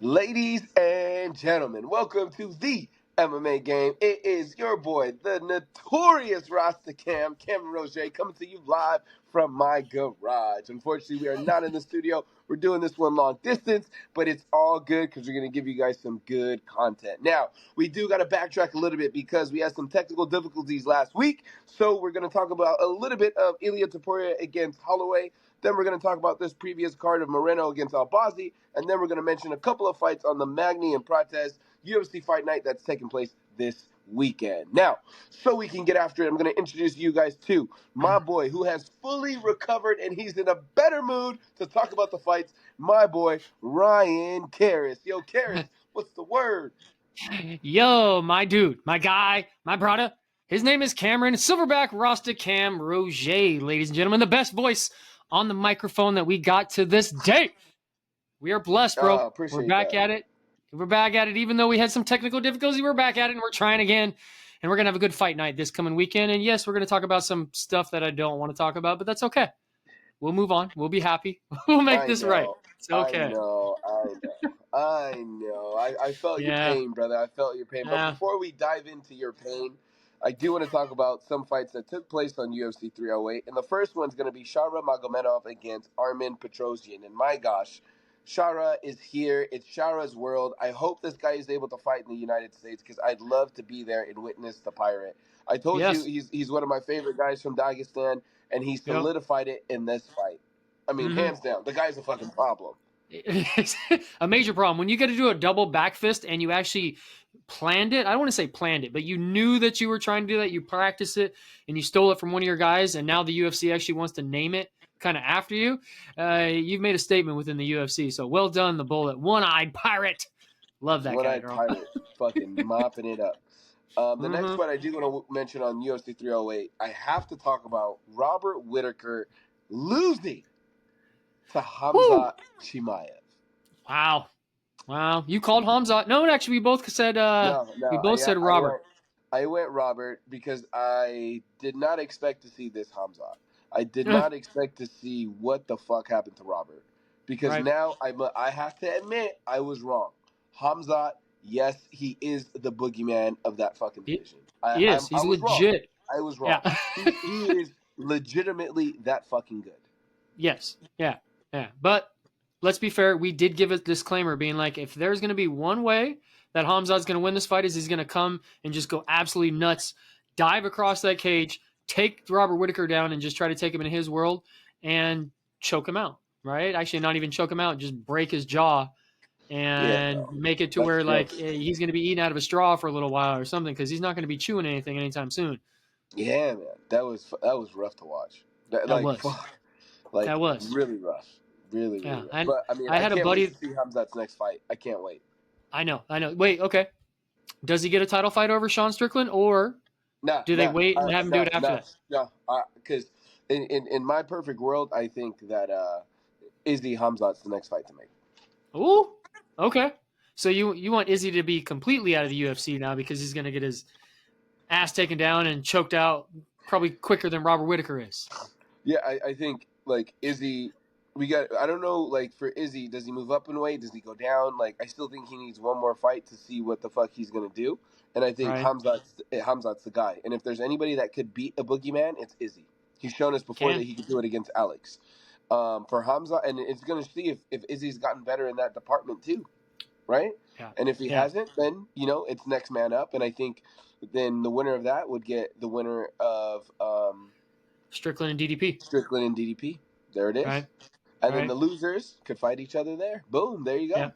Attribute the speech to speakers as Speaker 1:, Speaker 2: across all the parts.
Speaker 1: Ladies and gentlemen, welcome to the MMA game. It is your boy, the notorious Rasta Cameron Roget, coming to you live from my garage. Unfortunately, we are not in the studio. We're doing this one long distance, but it's all good because we're going to give you guys some good content. Now, we do got to backtrack a little bit because we had some technical difficulties last week. So we're going to talk about a little bit of Ilia topuria against Holloway. Then we're going to talk about this previous card of Moreno against Albazi. And then we're going to mention a couple of fights on the Magny and Prates UFC Fight Night that's taking place this weekend. Now, so we can get after it, I'm going to introduce you guys to my boy who has fully recovered and he's in a better mood to talk about the fights, my boy, Ryan Cariss. Yo, Cariss, what's the word?
Speaker 2: Yo, my dude, my guy, my brother. His name is Cameron Silverback Rasta Cam Roget, ladies and gentlemen. The best voice on the microphone that we got to this day. We are blessed, bro. We're back at it. We're back at it. Even though we had some technical difficulties, we're back at it and we're trying again. And we're going to have a good fight night this coming weekend. And yes, we're going to talk about some stuff that I don't want to talk about, but that's okay. We'll move on. We'll be happy. We'll make this right. It's okay.
Speaker 1: I know. I felt your pain, brother. I felt your pain. But before we dive into your pain, I do want to talk about some fights that took place on UFC 308. And the first one's going to be Shara Magomedov against Armin Petrosyan. And my gosh, Shara is here. It's Shara's world. I hope this guy is able to fight in the United States because I'd love to be there and witness the Pirate. I told you he's one of my favorite guys from Dagestan, and he solidified it in this fight. I mean, hands down, the guy's a fucking problem.
Speaker 2: A major problem. When you get to do a double back fist and you actually planned it, I don't want to say planned it, but you knew that you were trying to do that, you practiced it, and you stole it from one of your guys, and now the UFC actually wants to name it kind of after you, you've made a statement within the UFC. So well done, the Bullet. One-eyed pirate. Love that guy, girl.
Speaker 1: One-eyed pirate fucking mopping it up. The next one I do want to mention on UFC 308, I have to talk about Robert Whittaker losing to Khamzat Chimaev.
Speaker 2: Wow. You called Khamzat. No, actually, we both said said Robert.
Speaker 1: I went Robert because I did not expect to see this Khamzat. I did not expect to see what the fuck happened to Robert. Because now I have to admit I was wrong. Khamzat, yes, he is the boogeyman of that fucking division.
Speaker 2: He's legit.
Speaker 1: I was wrong. Yeah. he is legitimately that fucking good.
Speaker 2: Yes. Yeah. But let's be fair. We did give a disclaimer being like, if there's going to be one way that Khamzat's going to win this fight is he's going to come and just go absolutely nuts, dive across that cage, take Robert Whittaker down and just try to take him in his world and choke him out, right? Actually, not even choke him out, just break his jaw and make it to where like he's going to be eating out of a straw for a little while or something because he's not going to be chewing anything anytime soon.
Speaker 1: Yeah, man. That was rough to watch. That was really rough. Really rough. But I mean, I had a buddy to see Khamzat's next fight. I can't wait.
Speaker 2: I know. Wait, okay. Does he get a title fight over Sean Strickland, or do they wait and have him do it after that?
Speaker 1: No, because in my perfect world, I think that Izzy Khamzat's the next fight to make.
Speaker 2: Ooh, okay. So you want Izzy to be completely out of the UFC now because he's going to get his ass taken down and choked out probably quicker than Robert Whittaker is.
Speaker 1: Yeah, I think like Izzy. I don't know, like, for Izzy, does he move up in weight? Does he go down? Like, I still think he needs one more fight to see what the fuck he's going to do. And I think Khamzat's the guy. And if there's anybody that could beat a boogeyman, it's Izzy. He's shown us before that he could do it against Alex. For Khamzat, and it's going to see if Izzy's gotten better in that department too, right? Yeah. And if he hasn't, then, it's next man up. And I think then the winner of that would get the winner of
Speaker 2: Strickland and DDP.
Speaker 1: There it is. Right. And then the losers could fight each other there. Boom, there you go.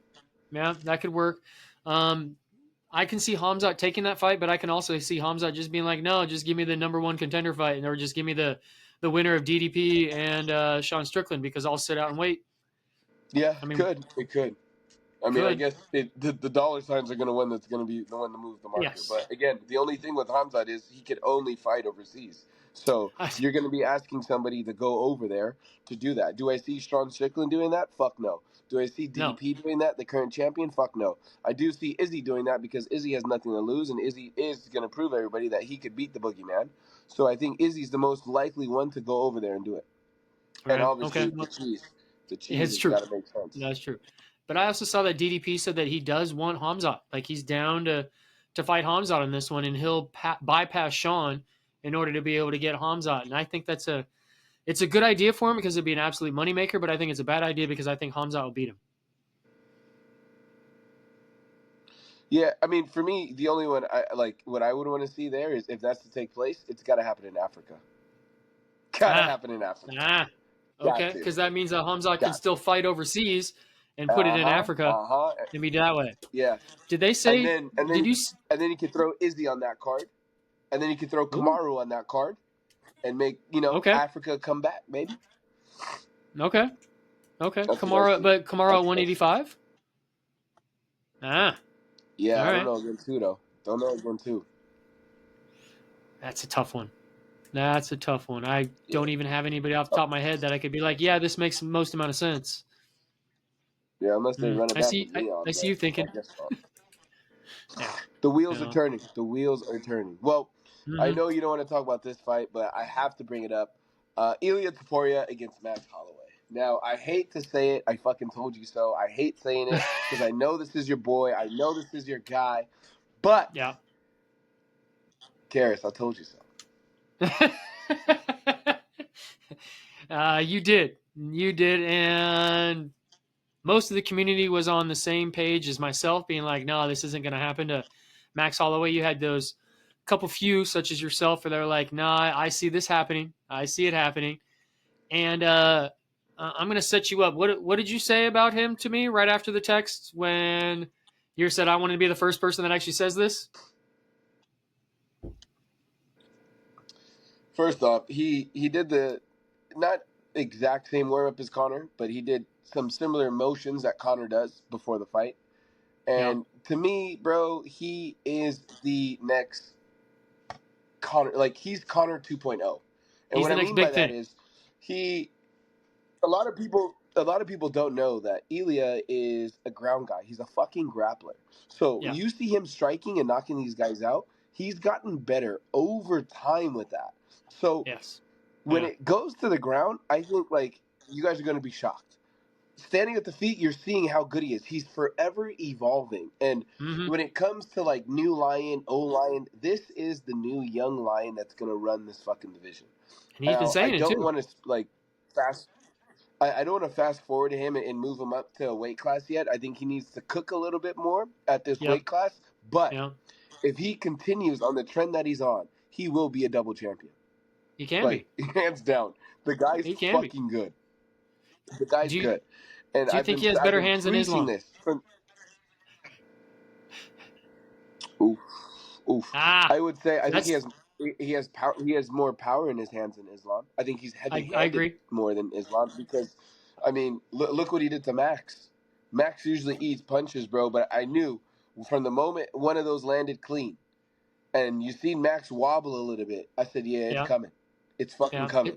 Speaker 2: Yeah, that could work. I can see Khamzat taking that fight, but I can also see Khamzat just being like, no, just give me the number one contender fight, or just give me the winner of DDP and Sean Strickland because I'll sit out and wait.
Speaker 1: Yeah, it could. I mean, I guess the dollar signs are going to win. That's going to be the one to move the market. Yes. But again, the only thing with Khamzat is he could only fight overseas. So you're going to be asking somebody to go over there to do that. Do I see Sean Strickland doing that? Fuck no. Do I see DDP doing that, the current champion? Fuck no. I do see Izzy doing that because Izzy has nothing to lose, and Izzy is going to prove everybody that he could beat the boogeyman. So I think Izzy's the most likely one to go over there and do it. Right. And obviously the cheese has got to make sense.
Speaker 2: That's true. But I also saw that DDP said that he does want Hamzat. Like he's down to fight Hamzat on this one, and he'll bypass Sean in order to be able to get Hamzat. And I think it's a good idea for him because it'd be an absolute moneymaker, but I think it's a bad idea because I think Hamzat will beat him.
Speaker 1: Yeah, I mean, for me, the only one what I would want to see there is if that's to take place, it's got to happen in Africa. Gotta happen in Africa.
Speaker 2: Okay, because that means that Hamzat can still fight overseas and put it in Africa and be that way.
Speaker 1: Yeah.
Speaker 2: Did they say?
Speaker 1: And then you can throw Izzy on that card, and then you can throw Kamaru on that card, and make Africa come back, maybe.
Speaker 2: Okay. Kamaru, but Kamaru at 185.
Speaker 1: Yeah, I don't know again too though. Don't know again too.
Speaker 2: That's a tough one. I don't even have anybody off the top of my head that I could be like, yeah, this makes the most amount of sense.
Speaker 1: Yeah, unless they run it back.
Speaker 2: I see you thinking.
Speaker 1: The wheels are turning. The wheels are turning. Well, I know you don't want to talk about this fight, but I have to bring it up. Ilia Topuria against Max Holloway. Now, I hate to say it. I fucking told you so. I hate saying it because I know this is your boy. I know this is your guy. But,
Speaker 2: yeah,
Speaker 1: Cariss, I told you so.
Speaker 2: You did, and most of the community was on the same page as myself, being like, "No, this isn't going to happen to Max Holloway." You had those couple few, such as yourself, where they're like, "Nah, I see this happening. I see it happening," and I'm going to set you up. What did you say about him to me right after the text when you said I wanted to be the first person that actually says this?
Speaker 1: First off, he did the not exact same warm-up as Conor, but he did some similar motions that Conor does before the fight. And to me, bro, he is the next Conor. Like, he's Conor 2.0. And
Speaker 2: he's
Speaker 1: what I mean by that is a lot of people don't know that Ilia is a ground guy. He's a fucking grappler. So you see him striking and knocking these guys out. He's gotten better over time with that. So when it goes to the ground, I think you guys are going to be shocked. Standing at the feet, you're seeing how good he is. He's forever evolving. And when it comes to new lion, old lion, this is the new young lion that's going to run this fucking division.
Speaker 2: And he's been saying
Speaker 1: I
Speaker 2: it
Speaker 1: don't
Speaker 2: too.
Speaker 1: want to I don't want to fast forward to him and move him up to a weight class yet. I think he needs to cook a little bit more at this weight class. But if he continues on the trend that he's on, he will be a double champion.
Speaker 2: He can be.
Speaker 1: Hands down. The guy's fucking good. The guy's good. And
Speaker 2: do you think he has better hands than Islam?
Speaker 1: Oof. I would say I think he has power. He has more power in his hands than Islam. I think he's heavy-handed more than Islam because, I mean, look what he did to Max. Max usually eats punches, bro. But I knew from the moment one of those landed clean, and you see Max wobble a little bit. I said, "Yeah, it's coming. It's fucking coming."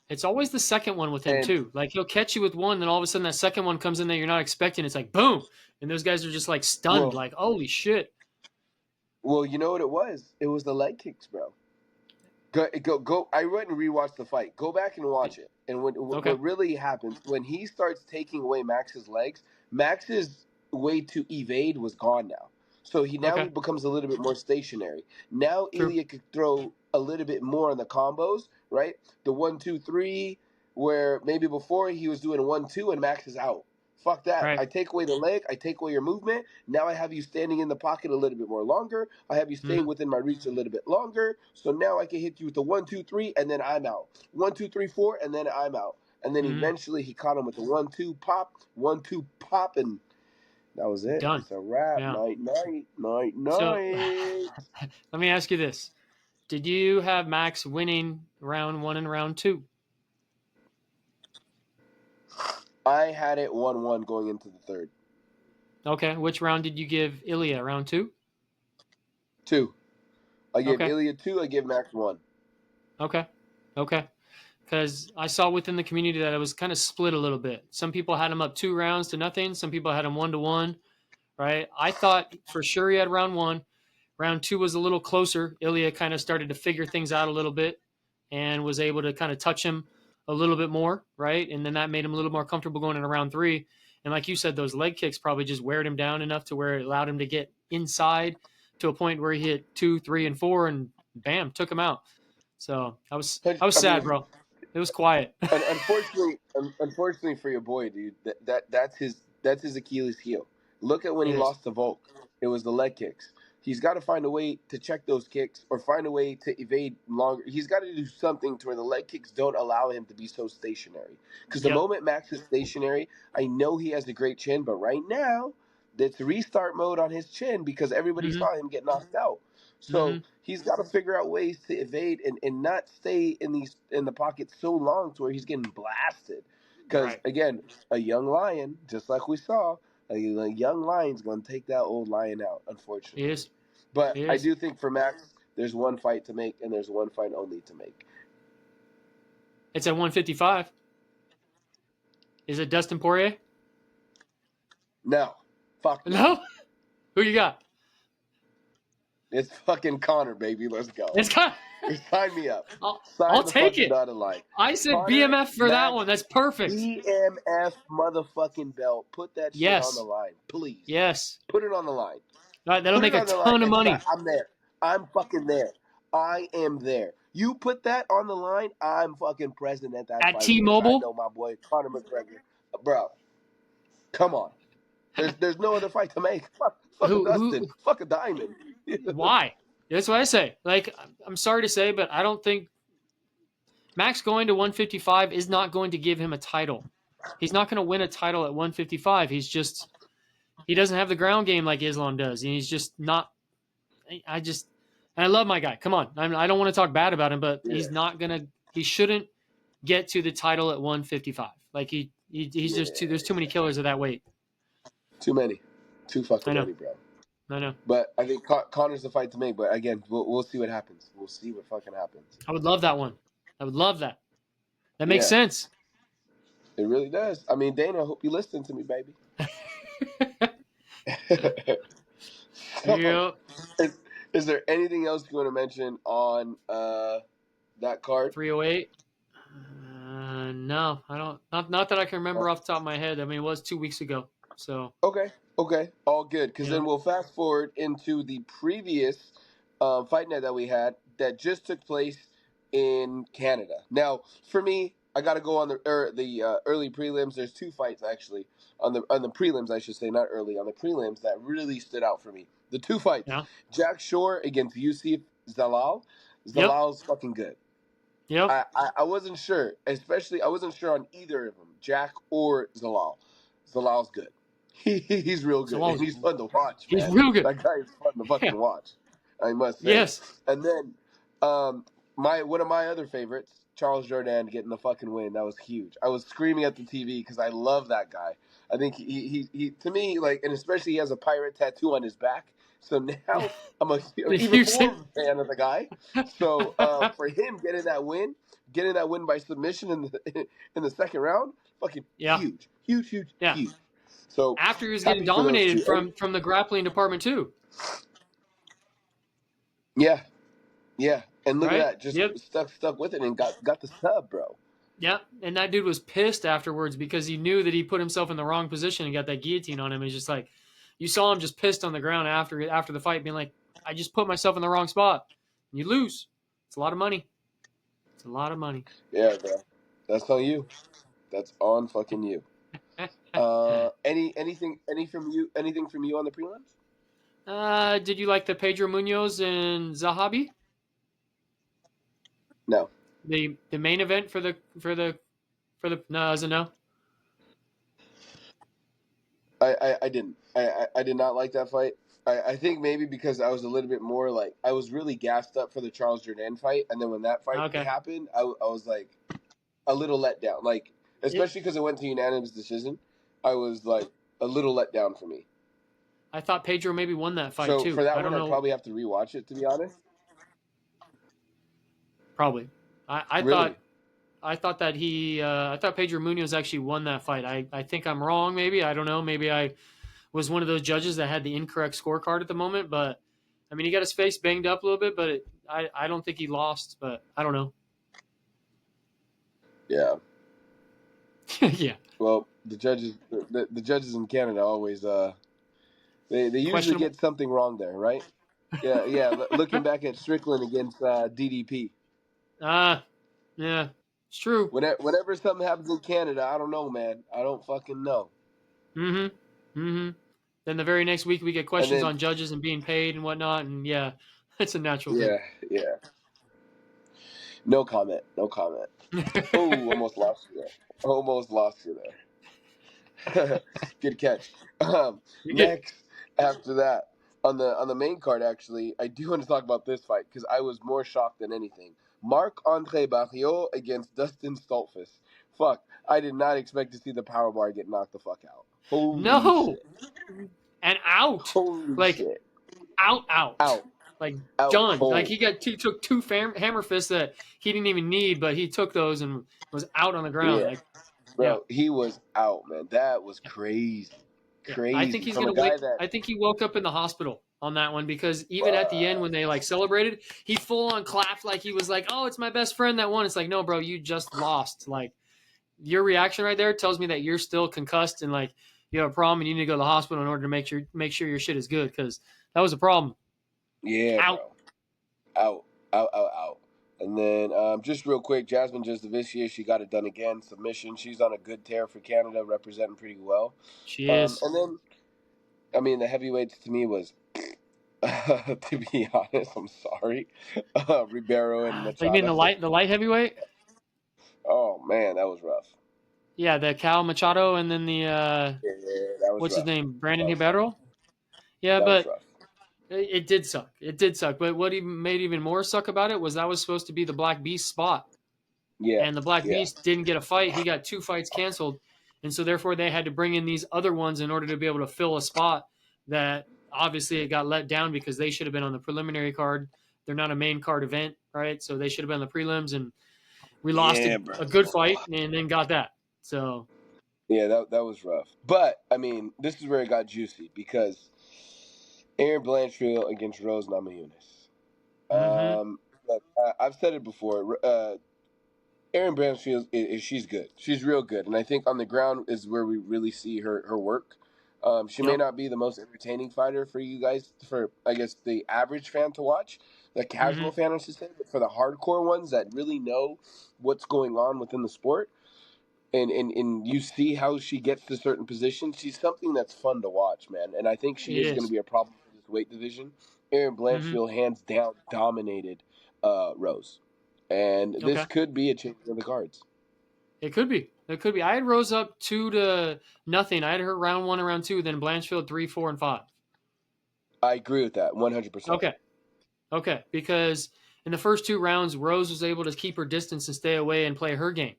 Speaker 2: It's always the second one with him too. Like he'll catch you with one, then all of a sudden that second one comes in that you're not expecting. It's like boom, and those guys are just like stunned, like holy shit.
Speaker 1: Well, you know what it was? It was the leg kicks, bro. Go! I went and rewatched the fight. Go back and watch it. And what really happens when he starts taking away Max's legs, Max's way to evade was gone now. So he becomes a little bit more stationary. Now Ilia could throw a little bit more on the combos, right? The 1-2-3, where maybe before he was doing 1-2 and Max is out. Fuck that. Right. I take away the leg. I take away your movement. Now I have you standing in the pocket a little bit more longer. I have you staying within my reach a little bit longer. So now I can hit you with the 1-2-3 and then I'm out. 1-2-3-4 and then I'm out. And then eventually he caught him with the 1-2 pop, 1-2 pop, and that was it.
Speaker 2: Done.
Speaker 1: It's a wrap. Yeah. Night.
Speaker 2: So, let me ask you this. Did you have Max winning round 1 and round 2?
Speaker 1: I had it 1-1 going into the third.
Speaker 2: Okay. Which round did you give Ilia? Round 2?
Speaker 1: 2. I gave Ilia 2. I gave Max 1.
Speaker 2: Okay. Because I saw within the community that it was kind of split a little bit. Some people had him up 2 rounds to nothing. Some people had him 1-1. Right. I thought for sure he had round 1. Round 2 was a little closer. Ilia kind of started to figure things out a little bit and was able to kind of touch him a little bit more, right? And then that made him a little more comfortable going into round 3. And like you said, those leg kicks probably just weared him down enough to where it allowed him to get inside to a point where he hit 2, 3, and 4, and bam, took him out. So I was
Speaker 1: I
Speaker 2: sad,
Speaker 1: mean,
Speaker 2: bro. It was quiet.
Speaker 1: unfortunately for your boy, dude, that's his Achilles heel. Look at when
Speaker 2: It
Speaker 1: he
Speaker 2: is.
Speaker 1: lost to Volk. It was the leg kicks. He's got to find a way to check those kicks or find a way to evade longer. He's got to do something to where the leg kicks don't allow him to be so stationary. Because the
Speaker 2: Yep.
Speaker 1: moment Max is stationary, I know he has a great chin, but right now, it's restart mode on his chin because everybody
Speaker 2: Mm-hmm.
Speaker 1: saw him get knocked out.
Speaker 2: Mm-hmm.
Speaker 1: So he's got to figure out ways to evade and not stay in the pocket so long to where he's getting blasted. Because
Speaker 2: Right.
Speaker 1: again, a young lion, just like we saw, a young lion's going to take that old lion out,
Speaker 2: He
Speaker 1: unfortunately.
Speaker 2: is.
Speaker 1: But
Speaker 2: He
Speaker 1: I
Speaker 2: is.
Speaker 1: do think for Max, there's one fight to make, and there's one fight only to make.
Speaker 2: It's at 155. Is it Dustin Poirier?
Speaker 1: No, fuck no.
Speaker 2: No. Who you got?
Speaker 1: It's fucking Connor, baby. Let's go.
Speaker 2: It's kind.
Speaker 1: Sign me up.
Speaker 2: I'll
Speaker 1: Sign the
Speaker 2: take
Speaker 1: fucking
Speaker 2: it.
Speaker 1: dotted line.
Speaker 2: I said
Speaker 1: Connor,
Speaker 2: BMF for that
Speaker 1: Max,
Speaker 2: one. That's perfect.
Speaker 1: BMF motherfucking belt. Put that shit on the
Speaker 2: Yes.
Speaker 1: line, please.
Speaker 2: Yes.
Speaker 1: Put it on the line.
Speaker 2: That'll
Speaker 1: Put
Speaker 2: make
Speaker 1: it
Speaker 2: a
Speaker 1: on the line.
Speaker 2: ton of money.
Speaker 1: I'm there. I'm fucking there. I am there. You put that on the line, I'm fucking present at that
Speaker 2: At
Speaker 1: fight.
Speaker 2: T-Mobile?
Speaker 1: I know my boy Conor McGregor. Bro, come on. There's no other fight to make. Fuck a Dustin. Fuck a Diamond.
Speaker 2: Why? That's what I say. Like, I'm sorry to say, but I don't think Max going to 155 is not going to give him a title. He's not going to win a title at 155. He doesn't have the ground game like Islam does. And he's just not. And I love my guy. Come on. I don't want to talk bad about him, but
Speaker 1: Yeah.
Speaker 2: he shouldn't get to the title at 155. Like he's just there's too many killers of that weight.
Speaker 1: Too many. Too fucking
Speaker 2: I know.
Speaker 1: many, bro.
Speaker 2: I know.
Speaker 1: But I think Connor's the fight to make. But again, we'll see what happens. We'll see what fucking happens.
Speaker 2: I would love that one. I would love that. That makes
Speaker 1: Yeah.
Speaker 2: sense.
Speaker 1: It really does. I mean, Dana, I hope you listen to me, baby.
Speaker 2: Yep.
Speaker 1: Is there anything else you want to mention on that card?
Speaker 2: 308. No, I don't. Not that I can remember off the top of my head. I mean, it was 2 weeks ago. So
Speaker 1: Okay, all good. Because
Speaker 2: Yeah.
Speaker 1: then we'll fast forward into the previous fight night that we had that just took place in Canada. Now, for me, I got to go on the early prelims. There's two fights actually on the prelims, I should say, not early, on the prelims that really stood out for me. The two fights:
Speaker 2: Yeah.
Speaker 1: Jack Shore against Yusuf Zalal. Zalal's fucking good.
Speaker 2: Yep.
Speaker 1: I wasn't sure, especially I wasn't sure on either of them, Jack or Zalal. Zalal's good. He's real good.
Speaker 2: Zalal's-
Speaker 1: And he's fun to watch, man.
Speaker 2: He's real good.
Speaker 1: That guy is fun to fucking
Speaker 2: Yeah.
Speaker 1: watch. I must say.
Speaker 2: Yes.
Speaker 1: And then one of my other favorites, Charles Jourdain getting the fucking win. That was huge. I was screaming at the TV because I love that guy. I think he to me, like, and especially he has a pirate tattoo on his back. So now I'm even more fan of the guy. So for him getting that win by submission in the second round, fucking huge. So
Speaker 2: after he was getting dominated from the grappling department too.
Speaker 1: Yeah. And look
Speaker 2: Right?
Speaker 1: at that, just stuck with it and got the sub, bro.
Speaker 2: Yeah, and that dude was pissed afterwards because he knew that he put himself in the wrong position and got that guillotine on him. He's just like, you saw him just pissed on the ground after the fight, being like, I just put myself in the wrong spot. And you lose. It's a lot of money. It's a lot of money.
Speaker 1: Yeah, bro. That's on you. That's on fucking you. Anything from you on the prelims?
Speaker 2: Did you like the Pedro Munoz and Zahabi?
Speaker 1: No.
Speaker 2: The main event for the no, is it no?
Speaker 1: I didn't. I did not like that fight. I think maybe because I was a little bit more like, I was really gassed up for the Charles Jourdain fight, and then when that fight happened, I was like a little let down. Like, especially because it went to unanimous decision, I was like a little let down for me.
Speaker 2: I thought Pedro maybe won that fight too.
Speaker 1: So for that one, I'd probably have to rewatch it, to be honest.
Speaker 2: Probably. I
Speaker 1: really?
Speaker 2: I thought Pedro Munoz actually won that fight. I think I'm wrong, maybe. I don't know. Maybe I was one of those judges that had the incorrect scorecard at the moment. But, I mean, he got his face banged up a little bit, but I don't think he lost. But I don't know.
Speaker 1: Yeah.
Speaker 2: Yeah.
Speaker 1: Well, The judges in Canada always they usually
Speaker 2: Questionable.
Speaker 1: get something wrong there, right? Yeah, yeah. Looking back at Strickland against DDP,
Speaker 2: Yeah, it's true.
Speaker 1: whenever something happens in Canada, I don't know, man. I don't fucking know.
Speaker 2: Then the very next week we get
Speaker 1: And
Speaker 2: questions
Speaker 1: then
Speaker 2: on judges and being paid and whatnot, and yeah, it's a natural thing.
Speaker 1: yeah, yeah. No comment. No comment. Oh, almost lost you there. Almost lost you there. Good catch.
Speaker 2: You get
Speaker 1: Next, after that, on the main card, actually, I do want to talk about this fight because I was more shocked than anything. Marc-Andre Barriault against Dustin Stoltzfus. Fuck, I did not expect to see the power bar get knocked the fuck out. Holy
Speaker 2: no
Speaker 1: shit.
Speaker 2: and out,
Speaker 1: Holy
Speaker 2: like
Speaker 1: shit.
Speaker 2: out,
Speaker 1: Out.
Speaker 2: like
Speaker 1: Out
Speaker 2: done. Like
Speaker 1: cold.
Speaker 2: he took two hammer fists that he didn't even need, but he took those and was out on the ground.
Speaker 1: Yeah.
Speaker 2: Like yeah,
Speaker 1: Bro, he was out, man. That was crazy.
Speaker 2: yeah. I think
Speaker 1: Crazy.
Speaker 2: he's
Speaker 1: From a
Speaker 2: gonna
Speaker 1: guy
Speaker 2: wait.
Speaker 1: that
Speaker 2: I think he woke up in the hospital on that one because even at the end
Speaker 1: uh,
Speaker 2: when they like celebrated, he full on clapped like he was like, "Oh, it's my best friend that won." It's like, no, bro, you just lost. Like your reaction right there tells me that you're still concussed and like you have a problem and you need to go to the hospital in order to make sure your shit is good because that was a problem.
Speaker 1: yeah,
Speaker 2: Out.
Speaker 1: bro. Out. Out, out, out. And then just real quick, Jasmine Jasudavicius, she got it done again. Submission. She's on a good tear for Canada, representing pretty well.
Speaker 2: She is.
Speaker 1: And then, I mean, the heavyweights to me was, to be honest, I'm sorry, Ribeiro and
Speaker 2: You mean
Speaker 1: Machado.
Speaker 2: the light heavyweight?
Speaker 1: Oh man, that was rough.
Speaker 2: Yeah, the Cal Machado and then the
Speaker 1: Yeah, that was
Speaker 2: what's his
Speaker 1: rough.
Speaker 2: name? Brandon
Speaker 1: That was rough.
Speaker 2: Ribeiro? Yeah,
Speaker 1: That was
Speaker 2: but
Speaker 1: rough.
Speaker 2: it did suck. It did suck. But what even made even more suck about it was that was supposed to be the Black Beast spot.
Speaker 1: Yeah,
Speaker 2: And the Black
Speaker 1: yeah,
Speaker 2: Beast didn't get a fight. He got 2 fights canceled. And so therefore they had to bring in these other ones in order to be able to fill a spot that obviously it got let down because they should have been on the preliminary card. They're not a main card event, right? So they should have been on the prelims and we lost
Speaker 1: yeah, bro.
Speaker 2: a good fight and then got that. So
Speaker 1: Yeah, that was rough. But I mean, this is where it got juicy because Aaron Blanchfield against Rose Namajunas.
Speaker 2: mhm.
Speaker 1: Look, I've said it before. Aaron Blanchfield she's good. She's real good, and I think on the ground is where we really see her work. She may
Speaker 2: Yep.
Speaker 1: not be the most entertaining fighter for you guys, for I guess the average fan to watch, the casual
Speaker 2: Mhm.
Speaker 1: fan, I should say, but for the hardcore ones that really know what's going on within the sport, and you see how she gets to certain positions, she's something that's fun to watch, man. And I think she
Speaker 2: It
Speaker 1: is going to
Speaker 2: is.
Speaker 1: be a problem for this weight division. Aaron
Speaker 2: Mhm.
Speaker 1: Blanchfield, hands down, dominated Rose, and this
Speaker 2: Okay.
Speaker 1: could be a change of the cards.
Speaker 2: It could be. It could be. I had Rose up 2-0. I had her round 1 and round 2, then Blanchfield 3, 4, and 5.
Speaker 1: I agree with that 100%.
Speaker 2: Okay. Okay. Because in the first 2 rounds, Rose was able to keep her distance and stay away and play her game.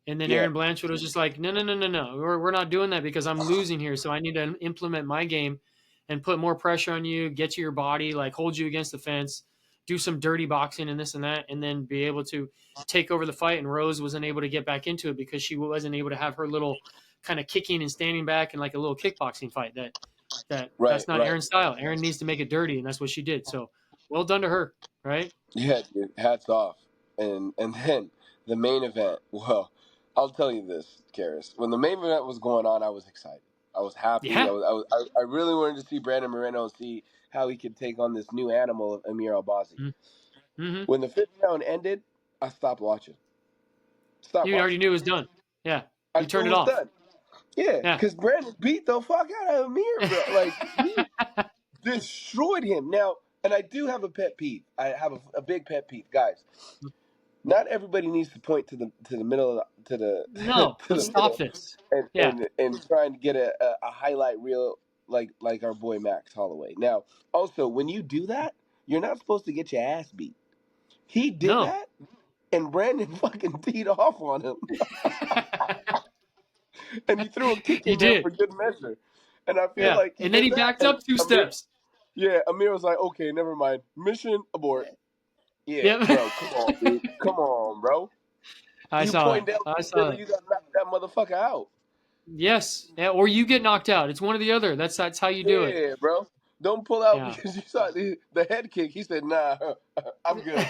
Speaker 2: And then
Speaker 1: Yeah,
Speaker 2: Aaron Blanchfield was just like, no, no, no, no, no. We're not doing that because I'm losing here. So I need to implement my game and put more pressure on you, get to your body, like hold you against the fence, do some dirty boxing and this and that, and then be able to take over the fight. And Rose wasn't able to get back into it because she wasn't able to have her little kind of kicking and standing back and like a little kickboxing fight.
Speaker 1: right,
Speaker 2: That's not
Speaker 1: right.
Speaker 2: Aaron's style. Aaron needs to make it dirty, and that's what she did. So well done to her, right?
Speaker 1: Yeah, dude, hats off. And then the main event. Well, I'll tell you this, Cariss. When the main event was going on, I was excited. I was happy.
Speaker 2: Yeah.
Speaker 1: I really wanted to see Brandon Moreno and see how he could take on this new animal of Amir Albazi.
Speaker 2: Mm-hmm.
Speaker 1: When the fifth round ended, I stopped watching. Stopped
Speaker 2: You already
Speaker 1: watching.
Speaker 2: knew it was done. Yeah.
Speaker 1: I
Speaker 2: You
Speaker 1: knew
Speaker 2: turned
Speaker 1: it
Speaker 2: it
Speaker 1: was
Speaker 2: off.
Speaker 1: done. Yeah,
Speaker 2: Yeah.
Speaker 1: because Brandon beat the fuck out of Amir, bro. Like, he destroyed him. Now, and I do have a pet peeve. I have a big pet peeve, guys. Not everybody needs to point to the middle of to the
Speaker 2: No,
Speaker 1: to
Speaker 2: let's
Speaker 1: the
Speaker 2: stop
Speaker 1: middle
Speaker 2: this.
Speaker 1: and
Speaker 2: Yeah.
Speaker 1: trying to get a highlight reel like our boy Max Holloway. Now, also when you do that, you're not supposed to get your ass beat. He did
Speaker 2: No.
Speaker 1: that, and Brandon fucking teed off on him, and he threw a kick
Speaker 2: You
Speaker 1: in there
Speaker 2: did.
Speaker 1: for good measure. And I feel
Speaker 2: Yeah.
Speaker 1: like he
Speaker 2: And then
Speaker 1: did
Speaker 2: he
Speaker 1: that,
Speaker 2: backed
Speaker 1: and
Speaker 2: up 2
Speaker 1: Amir,
Speaker 2: steps.
Speaker 1: yeah, Amir was like, okay, never mind, mission abort. Yeah,
Speaker 2: Yep.
Speaker 1: bro, come on, dude, come on, bro.
Speaker 2: I
Speaker 1: You
Speaker 2: saw
Speaker 1: point
Speaker 2: that.
Speaker 1: down
Speaker 2: I
Speaker 1: in the
Speaker 2: saw
Speaker 1: middle,
Speaker 2: that.
Speaker 1: you got to knock that motherfucker out.
Speaker 2: Yes. Yeah, or you get knocked out. It's one or the other. That's how you do it.
Speaker 1: Yeah, bro. Don't pull out
Speaker 2: Yeah.
Speaker 1: because you saw the head kick. He said, nah, I'm good.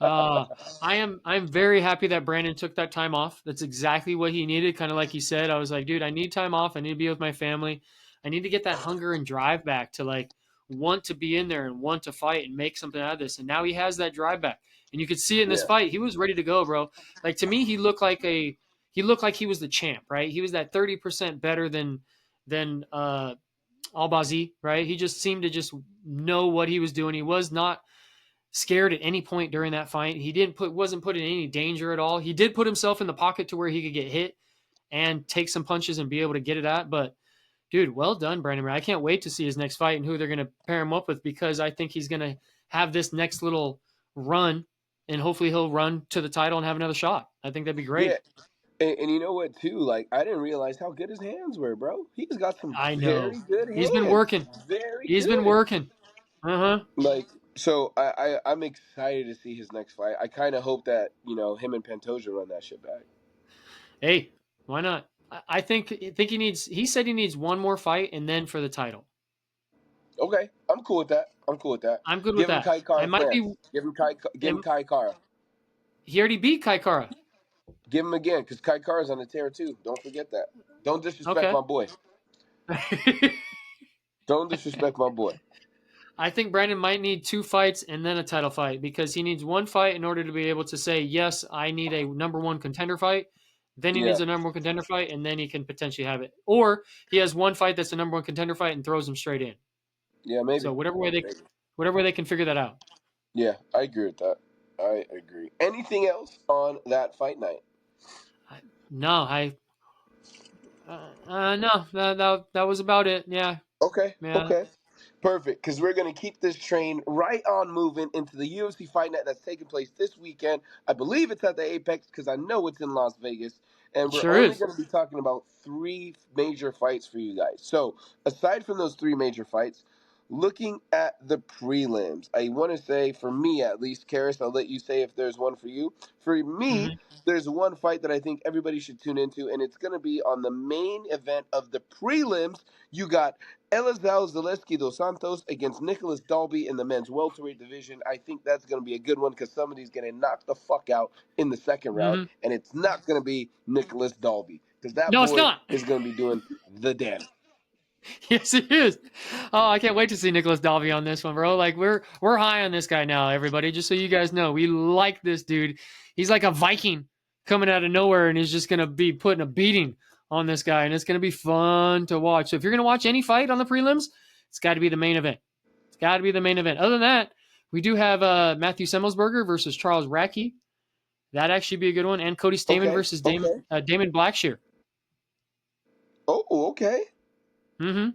Speaker 2: I'm very happy that Brandon took that time off. That's exactly what he needed. Kind of like he said, I was like, dude, I need time off. I need to be with my family. I need to get that hunger and drive back to like want to be in there and want to fight and make something out of this. And now he has that drive back, and you could see it in this
Speaker 1: Yeah,
Speaker 2: fight. He was ready to go, bro. Like to me, he looked like he was the champ, right? He was that 30% better than Albazi, right? He just seemed to just know what he was doing. He was not scared at any point during that fight. He wasn't put in any danger at all. He did put himself in the pocket to where he could get hit and take some punches and be able to get it at. But dude, well done, Brandon. I can't wait to see his next fight and who they're going to pair him up with, because I think he's going to have this next little run, and hopefully he'll run to the title and have another shot. I think that'd be
Speaker 1: yeah.
Speaker 2: great.
Speaker 1: And you know what, too? Like, I didn't realize how good his hands were, bro. He's got some
Speaker 2: I
Speaker 1: very
Speaker 2: know.
Speaker 1: good
Speaker 2: He's been
Speaker 1: hands.
Speaker 2: working.
Speaker 1: Very
Speaker 2: He's been
Speaker 1: good.
Speaker 2: working. Uh-huh.
Speaker 1: Like, so I'm excited to see his next fight. I kind of hope that, him and Pantoja run that shit back.
Speaker 2: Hey, why not? I think he said he needs one more fight and then for the title.
Speaker 1: Okay, I'm cool with that.
Speaker 2: I'm good with
Speaker 1: Give him
Speaker 2: that.
Speaker 1: Kai
Speaker 2: I
Speaker 1: Kara
Speaker 2: might be.
Speaker 1: France. Give him Kai Kara.
Speaker 2: He already beat Kai Kara.
Speaker 1: Give him again, because Kai Kara's on the tear too. Don't forget that. Don't disrespect
Speaker 2: Okay.
Speaker 1: my boy. Don't disrespect my boy.
Speaker 2: I think Brandon might need 2 fights and then a title fight, because he needs 1 fight in order to be able to say, yes, I need a number 1 contender fight. Then he
Speaker 1: Yeah,
Speaker 2: needs a number 1 contender fight, and then he can potentially have it. Or he has 1 fight that's a number 1 contender fight and throws him straight in.
Speaker 1: yeah, maybe.
Speaker 2: So whatever way they can figure that out.
Speaker 1: Yeah, I agree with that. I agree. Anything else on that fight night?
Speaker 2: No, no, that was about it. Yeah,
Speaker 1: Okay,
Speaker 2: yeah,
Speaker 1: okay. Perfect, because we're going to keep this train right on moving into the UFC Fight Night that's taking place this weekend. I believe it's at the Apex, because I know it's in Las Vegas. And
Speaker 2: it
Speaker 1: we're
Speaker 2: sure
Speaker 1: only
Speaker 2: is.
Speaker 1: going to be talking about 3 major fights for you guys. So, aside from those 3 major fights, looking at the prelims, I want to say, for me at least, Cariss, I'll let you say if there's one for you. For me,
Speaker 2: Hmm.
Speaker 1: there's one fight that I think everybody should tune into, and it's going to be on the main event of the prelims. You got Elizeu Zaleski dos Santos against Nicholas Dalby in the men's welterweight division. I think that's going to be a good one, because somebody's going to knock the fuck out in the second round,
Speaker 2: Hmm.
Speaker 1: and it's not going to be Nicholas Dalby, because that
Speaker 2: No, it's
Speaker 1: boy
Speaker 2: not.
Speaker 1: is going to be doing the damn.
Speaker 2: Yes, it is. Oh, I can't wait to see Nicholas Dalby on this one, bro. Like we're high on this guy now, everybody. Just so you guys know, we like this dude. He's like a Viking coming out of nowhere, and he's just gonna be putting a beating on this guy, and it's gonna be fun to watch. So if you're gonna watch any fight on the prelims, it's got to be the main event. It's got to be the main event. Other than that, we do have Matthew Semmelsberger versus Charles Radtke. That actually be a good one, and Cody Stamann
Speaker 1: Okay,
Speaker 2: versus
Speaker 1: okay.
Speaker 2: Damon Blackshear.
Speaker 1: Oh, okay.
Speaker 2: Mm-hmm.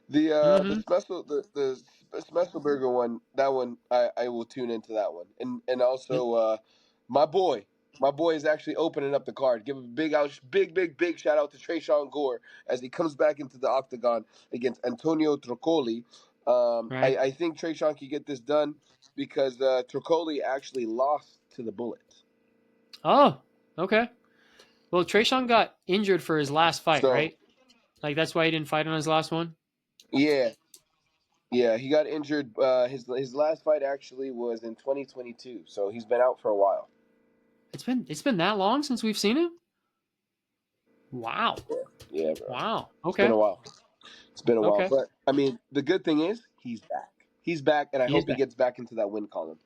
Speaker 1: The
Speaker 2: Mm-hmm.
Speaker 1: special the Smesselberger one, that one I will tune into that one, and also my boy is actually opening up the card. Give a big shout out to Trayshawn Gore as he comes back into the octagon against Antonio Trocoli.
Speaker 2: Right.
Speaker 1: I think Trayshawn can get this done, because Trocoli actually lost to the Bullet.
Speaker 2: Oh, okay. Well, Trayshawn got injured for his last fight,
Speaker 1: So
Speaker 2: right? Like that's why he didn't fight on his last one.
Speaker 1: yeah, yeah, he got injured. His last fight actually was in 2022, so he's been out for a while.
Speaker 2: It's been that long since we've seen him. Wow.
Speaker 1: Yeah, bro.
Speaker 2: Wow.
Speaker 1: It's been
Speaker 2: Okay.
Speaker 1: a while. It's been a while,
Speaker 2: Okay.
Speaker 1: but I mean, the good thing is he's back. He's back, and I
Speaker 2: He is
Speaker 1: hope he
Speaker 2: back.
Speaker 1: gets back into that win column.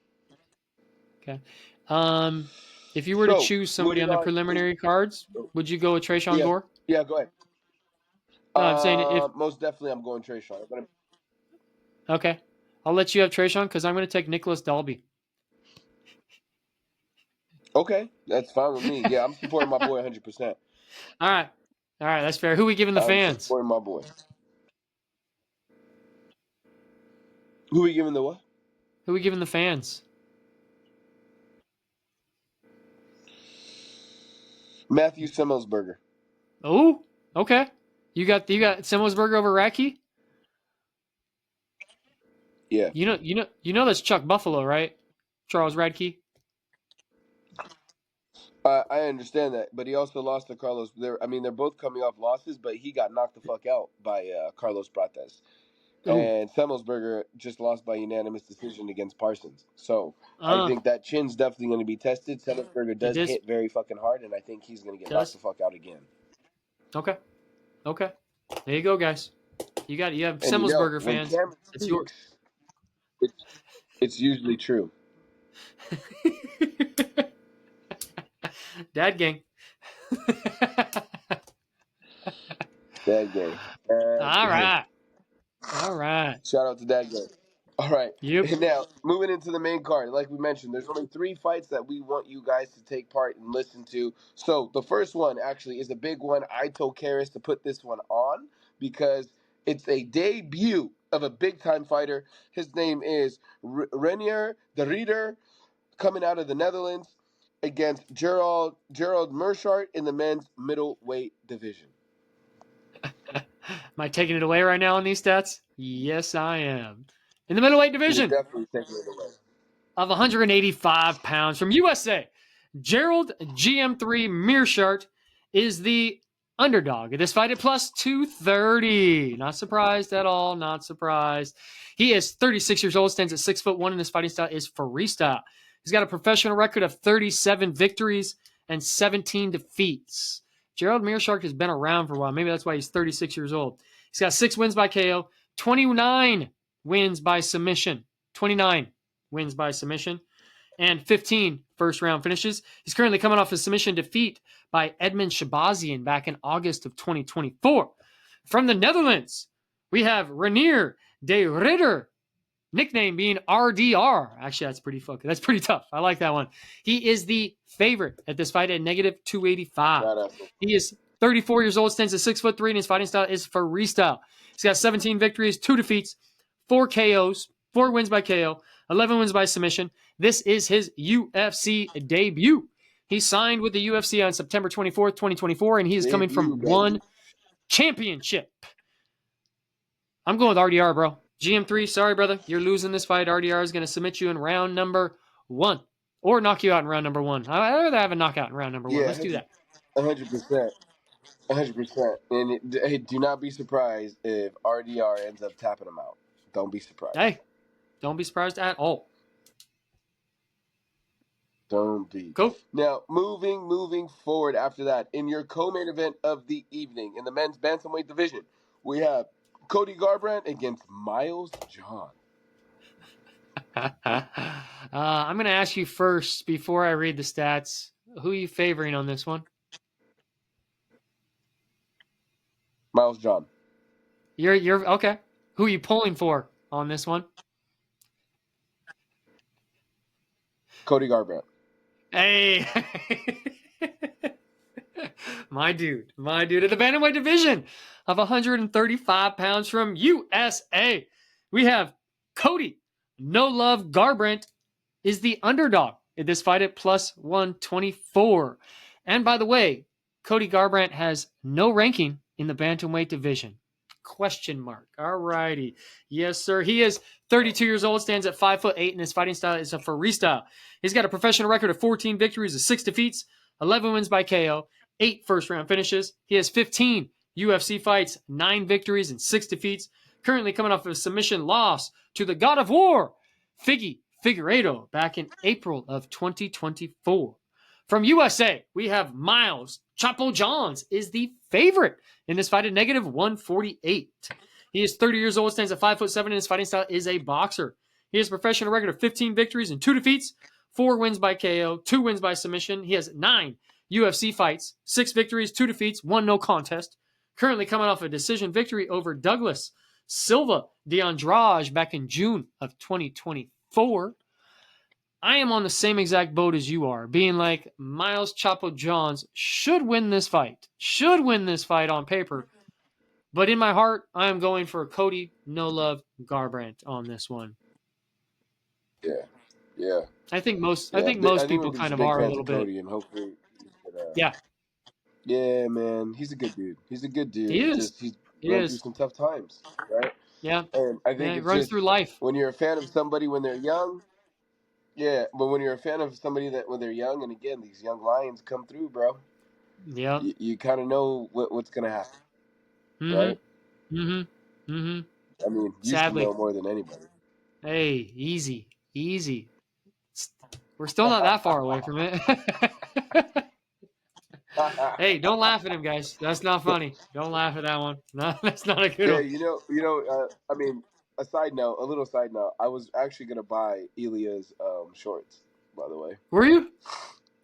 Speaker 2: Okay. Um, if you were to
Speaker 1: So
Speaker 2: choose somebody
Speaker 1: moving
Speaker 2: on the
Speaker 1: on to
Speaker 2: preliminary cards, would you go with Trayshawn
Speaker 1: yeah,
Speaker 2: Gore?
Speaker 1: yeah. Go ahead.
Speaker 2: No, I'm saying if
Speaker 1: Most definitely, I'm going Trayshawn.
Speaker 2: okay, I'll let you have Trayshawn because I'm going to take Nicholas Dalby.
Speaker 1: Okay, that's fine with me. Yeah, I'm supporting my boy 100%.
Speaker 2: All right. All right, that's fair. Who we giving the
Speaker 1: I'm
Speaker 2: fans?
Speaker 1: supporting my boy. Who we giving the what?
Speaker 2: Who we giving the fans?
Speaker 1: Matthew Semmelsberger.
Speaker 2: Oh, okay. You got Simmelsberger over Radtke?
Speaker 1: Yeah.
Speaker 2: You know that's Chuck Buffalo, right? Charles Radtke.
Speaker 1: I understand that, but he also lost to Carlos. I mean, they're both coming off losses, but he got knocked the fuck out by Carlos Prates.
Speaker 2: Ooh.
Speaker 1: and Semmelsberger just lost by unanimous decision against Parsons. So I think that chin's definitely going to be tested. Semmelsberger
Speaker 2: It
Speaker 1: does
Speaker 2: is.
Speaker 1: hit very fucking hard, and I think he's going to get knocked
Speaker 2: Does.
Speaker 1: the fuck out again.
Speaker 2: Okay. Okay. There you go, guys. You have
Speaker 1: And
Speaker 2: Semmelsberger
Speaker 1: when
Speaker 2: fans.
Speaker 1: Cameron
Speaker 2: It's your
Speaker 1: speaks, it's usually true.
Speaker 2: Dad gang.
Speaker 1: Dad gang.
Speaker 2: All right. All right.
Speaker 1: Shout out to Dad gang. All right.
Speaker 2: Yep.
Speaker 1: Now, moving into the main card, like we mentioned, there's only 3 fights that we want you guys to take part and listen to. So the first one actually is a big one. I told Cariss to put this one on because it's a debut of a big-time fighter. His name is Renier de Ridder, coming out of the Netherlands, against Gerald Meerschaert in the men's middleweight division.
Speaker 2: Am I taking it away right now on these stats? Yes, I am. In the middleweight
Speaker 1: You're
Speaker 2: division
Speaker 1: definitely taking it away.
Speaker 2: of 185 pounds from USA, Gerald GM3 Meerschaert is the underdog. This fight at plus 230. Not surprised at all. Not surprised. He is 36 years old, stands at 6'1", and his fighting style is freestyle. He's got a professional record of 37 victories and 17 defeats. Gerald Meerschaert has been around for a while. Maybe that's why he's 36 years old. He's got 6 wins by KO, 29 wins by submission. 29 wins by submission, and 15 first-round finishes. He's currently coming off a submission defeat by Edmund Shabazian back in August of 2024. From the Netherlands, we have Renier de Ridder, nickname being RDR. Actually, that's pretty tough. I like that one. He is the favorite at this fight at negative 285. He is 34 years old, stands at 6'3", and his fighting style is freestyle. He's got 17 victories, 2 defeats, 4 KOs, 4 wins by KO, 11 wins by submission. This is his UFC debut. He signed with the UFC on September 24th, 2024, and he is coming from one championship. I'm going with RDR, bro. GM3, sorry, brother. You're losing this fight. RDR is going to submit you in round number 1 or knock you out in round number 1. I'd rather have a knockout in round number 1. Let's do that.
Speaker 1: 100%. 100%. And hey, do not be surprised if RDR ends up tapping him out. Don't be surprised.
Speaker 2: Hey, don't be surprised at all.
Speaker 1: Don't be.
Speaker 2: Cool.
Speaker 1: Now, moving forward after that, in your co-main event of the evening, in the men's bantamweight division, we have Cody Garbrandt against Miles John.
Speaker 2: I'm going to ask you first before I read the stats. Who are you favoring on this one?
Speaker 1: Miles John.
Speaker 2: You're okay. Who are you pulling for on this one?
Speaker 1: Cody Garbrandt.
Speaker 2: Hey. My dude at the bantamweight division of 135 pounds from USA. We have Cody No Love Garbrandt is the underdog in this fight at plus 124. And by the way, Cody Garbrandt has no ranking in the bantamweight division. Question mark. All righty. Yes, sir. He is 32 years old, stands at 5'8", and his fighting style is a freestyle. He's got a professional record of 14 victories, 6 defeats, 11 wins by KO, 8 first-round finishes. He has 15 UFC fights, 9 victories, and 6 defeats. Currently coming off of a submission loss to the God of War, Figueiredo, back in April of 2024. From USA, we have Miles Chapo Johns is the favorite in this fight at negative 148. He is 30 years old, stands at 5'7", and his fighting style is a boxer. He has a professional record of 15 victories and 2 defeats, 4 wins by KO, 2 wins by submission. He has 9 UFC fights, 6 victories, 2 defeats, 1 no contest. Currently coming off a decision victory over Douglas Silva de Andrade back in June of 2024. I am on the same exact boat as you are, being like Miles Chapo Johns should win this fight on paper. But in my heart, I am going for Cody No Love Garbrandt on this one.
Speaker 1: Yeah.
Speaker 2: I think most people kind of are a little bit.
Speaker 1: Cody, and hopefully
Speaker 2: yeah.
Speaker 1: Yeah, man, he's a good dude. He's going through some tough times, right?
Speaker 2: Yeah.
Speaker 1: And I think
Speaker 2: he runs through life.
Speaker 1: When you're a fan of somebody when they're young, yeah, but when you're a fan of somebody that when they're young, and again, these young lions come through, bro.
Speaker 2: Yeah.
Speaker 1: You kind of know what's gonna happen, right? I mean, you should know
Speaker 2: Sadly.
Speaker 1: more than anybody.
Speaker 2: Hey, easy. We're still not that far away from it. Hey, don't laugh at him, guys. That's not funny. Don't laugh at that one. No, that's not a good
Speaker 1: Yeah,
Speaker 2: one.
Speaker 1: I mean, a little side note. I was actually gonna buy Ilia's shorts, by the way,
Speaker 2: Were you?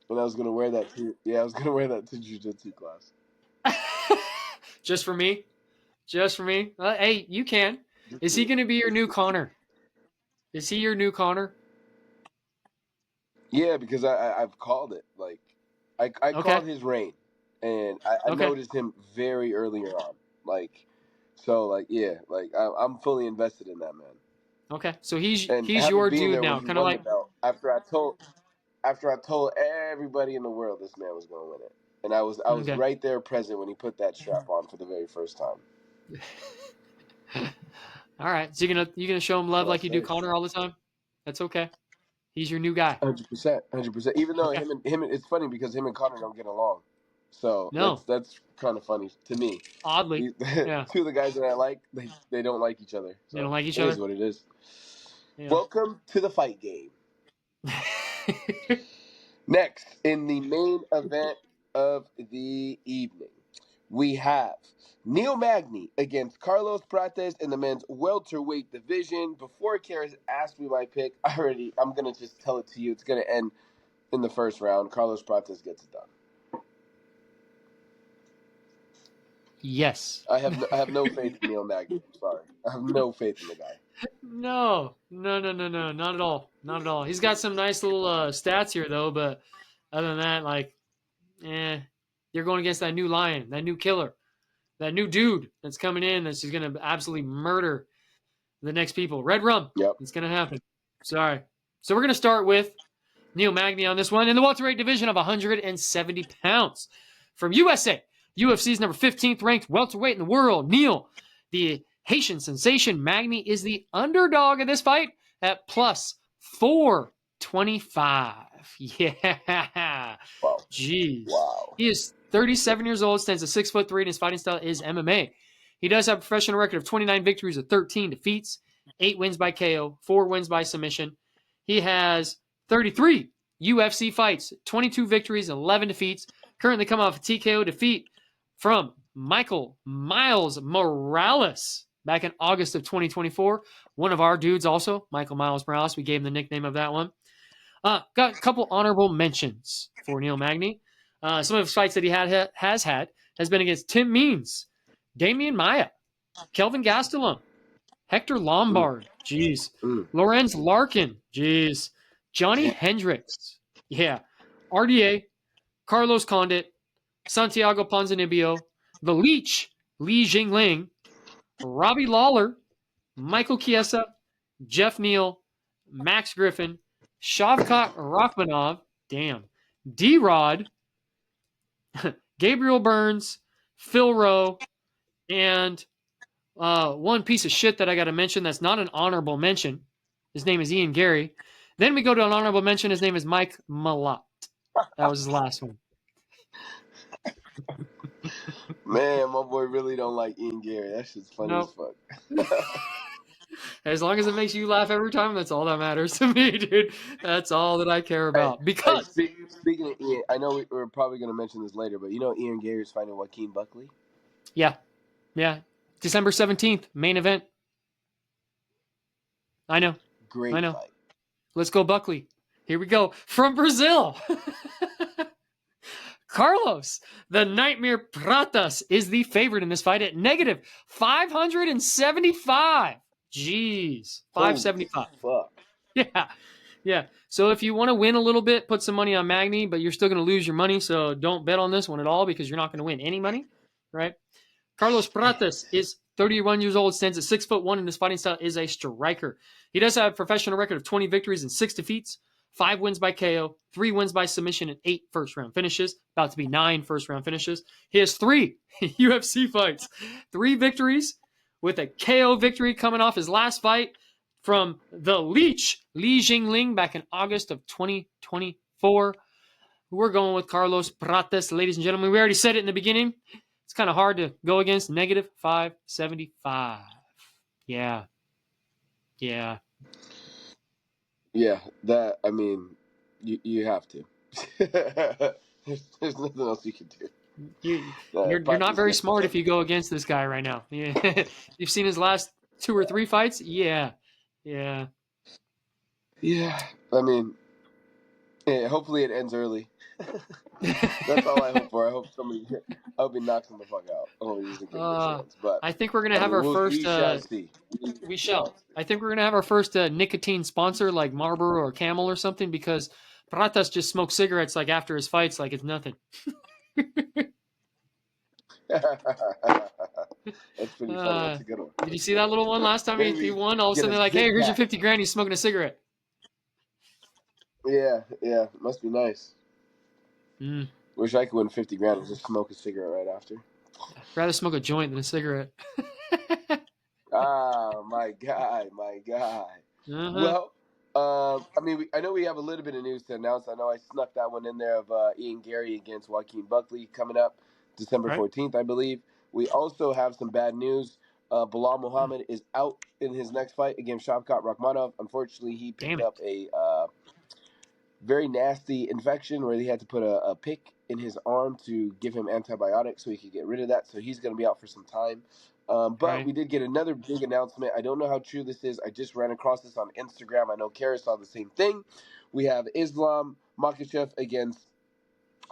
Speaker 1: and I was gonna wear that to. Yeah, I was gonna wear that to jiu-jitsu class.
Speaker 2: Just for me? Just for me? Hey, you can. Is he going to be your new Connor? Is he your new Connor?
Speaker 1: Yeah, because I've called it. Like, I
Speaker 2: Okay.
Speaker 1: called his reign, and I
Speaker 2: Okay.
Speaker 1: noticed him very earlier on. Like, so like yeah, like I'm fully invested in that man.
Speaker 2: Okay. So
Speaker 1: And
Speaker 2: he's
Speaker 1: having
Speaker 2: your
Speaker 1: been
Speaker 2: dude
Speaker 1: there when
Speaker 2: now.
Speaker 1: he
Speaker 2: Kind of
Speaker 1: won the
Speaker 2: like,
Speaker 1: belt, after I told everybody in the world this man was going to win it, and I was
Speaker 2: okay.
Speaker 1: right there present when he put that strap on for the very first time.
Speaker 2: All right. So you gonna show him love
Speaker 1: What
Speaker 2: like
Speaker 1: I
Speaker 2: you do
Speaker 1: say?
Speaker 2: Connor all the time? That's okay. He's your new guy.
Speaker 1: 100%, 100%. Even though
Speaker 2: Okay.
Speaker 1: it's funny because him and Connor don't get along, so
Speaker 2: No.
Speaker 1: that's kind of funny to me.
Speaker 2: Oddly. Yeah.
Speaker 1: Two of the guys that I like, they don't like each other.
Speaker 2: They don't
Speaker 1: So
Speaker 2: like each
Speaker 1: it is
Speaker 2: other.
Speaker 1: what it is.
Speaker 2: Yeah.
Speaker 1: Welcome to the fight game. Next, in the main event of the evening, we have Neil Magny against Carlos Prates in the men's welterweight division. Before Cariss asked me my pick, I'm gonna just tell it to you. It's gonna end in the first round. Carlos Prates gets it done.
Speaker 2: Yes.
Speaker 1: I have no faith in Neil Magny. I'm sorry. I have no faith in the guy.
Speaker 2: No, not at all, not at all. He's got some nice little stats here though, but other than that, like, you're going against that new lion, that new killer, that new dude that's coming in that's just gonna absolutely murder the next people. Red rum,
Speaker 1: Yep.
Speaker 2: it's gonna happen. Sorry. So we're gonna start with Neil Magny on this one in the welterweight division of 170 pounds from USA. UFC's number 15th ranked welterweight in the world. Neil, the Haitian sensation Magny, is the underdog of this fight at plus 425. Yeah.
Speaker 1: Wow.
Speaker 2: Jeez.
Speaker 1: Wow.
Speaker 2: He is 37 years old, stands at 6'3", and his fighting style is MMA. He does have a professional record of 29 victories with 13 defeats, 8 wins by KO, 4 wins by submission. He has 33 UFC fights, 22 victories, 11 defeats. Currently coming off a TKO defeat from Michael Miles Morales back in August of 2024. One of our dudes also, Michael Miles Morales. We gave him the nickname of that one. Got a couple honorable mentions for Neil Magny. Some of his fights that he has been against Tim Means, Damian Maia, Kelvin Gastelum, Hector Lombard, Lorenz Larkin, Johnny Hendricks, RDA, Carlos Condit, Santiago Ponzinibbio, The Leech, Li Jingling, Robbie Lawler, Michael Chiesa, Jeff Neal, Max Griffin, Shavkat Rachmanov, D-Rod, Gabriel Burns, Phil Rowe, and one piece of shit that I got to mention that's not an honorable mention. His name is Ian Gary. Then we go to an honorable mention. His name is Mike Malott. That was his last one.
Speaker 1: Man, my boy really don't like Ian Gary. That shit's funny as fuck.
Speaker 2: As long as it makes you laugh every time, that's all that matters to me, dude. That's all that I care about. Because
Speaker 1: speaking of Ian, I know we're probably going to mention this later, but you know Ian Gary's fighting Joaquin Buckley?
Speaker 2: Yeah. December 17th, main event. I know.
Speaker 1: Great fight.
Speaker 2: Let's go, Buckley. Here we go. From Brazil. Carlos, the Nightmare Pratas, is the favorite in this fight at negative 575. Jeez. 575.
Speaker 1: Fuck.
Speaker 2: Yeah. So if you want to win a little bit, put some money on Magny, but you're still going to lose your money. So don't bet on this one at all because you're not going to win any money, right? Carlos Prates is 31 years old, stands at 6'1", and his fighting style is a striker. He does have a professional record of 20 victories and 6 defeats, 5 wins by KO, 3 wins by submission, and 8 first-round finishes. About to be 9 first-round finishes. He has 3 UFC fights, 3 victories, with a KO victory coming off his last fight from the Leech, Li Jingling, back in August of 2024. We're going with Carlos Prates, ladies and gentlemen. We already said it in the beginning. It's kind of hard to go against negative 575. Yeah. Yeah.
Speaker 1: Yeah, that I mean, you have to. There's nothing else you can do.
Speaker 2: You're
Speaker 1: Fight
Speaker 2: not
Speaker 1: this
Speaker 2: very
Speaker 1: guy.
Speaker 2: smart if you go against this guy right now. Yeah. You've seen his last 2 or 3 fights? Yeah. Yeah.
Speaker 1: Yeah, I mean, yeah, hopefully it ends early. That's all I hope for. I hope he knocks him the fuck out. I hope he doesn't give him a
Speaker 2: Uh,
Speaker 1: chance. But
Speaker 2: I think we're gonna
Speaker 1: I
Speaker 2: have
Speaker 1: mean,
Speaker 2: our first.
Speaker 1: we shall see.
Speaker 2: We
Speaker 1: Shall
Speaker 2: shall.
Speaker 1: see.
Speaker 2: I think we're gonna have our first nicotine sponsor, like Marlboro or Camel or something, because Pratas just smokes cigarettes like after his fights, like it's nothing.
Speaker 1: That's pretty funny. That's a good one.
Speaker 2: Did you see that little one last time
Speaker 1: Maybe
Speaker 2: he
Speaker 1: we
Speaker 2: won? All of a
Speaker 1: get
Speaker 2: sudden
Speaker 1: a
Speaker 2: they're like, "Hey,
Speaker 1: zig
Speaker 2: here's your
Speaker 1: pack.
Speaker 2: 50 grand." He's smoking a cigarette.
Speaker 1: Yeah, must be nice.
Speaker 2: Mm.
Speaker 1: Wish I could win 50 grand and just smoke a cigarette right after.
Speaker 2: I'd rather smoke a joint than a cigarette.
Speaker 1: Ah, my guy, my guy.
Speaker 2: Uh-huh.
Speaker 1: Well, I mean, I know we have a little bit of news to announce. I know I snuck that one in there of Ian Gary against Joaquin Buckley coming up December
Speaker 2: Right.
Speaker 1: 14th, I believe. We also have some bad news. Bilal Muhammad is out in his next fight against Shavkat Rakhmonov. Unfortunately, he picked
Speaker 2: Damn it.
Speaker 1: up a very nasty infection where he had to put a pick in his arm to give him antibiotics so he could get rid of that. So he's going to be out for some time. But
Speaker 2: Right.
Speaker 1: we did get another big announcement. I don't know how true this is. I just ran across this on Instagram. I know Cariss saw the same thing. We have Islam Makhachev against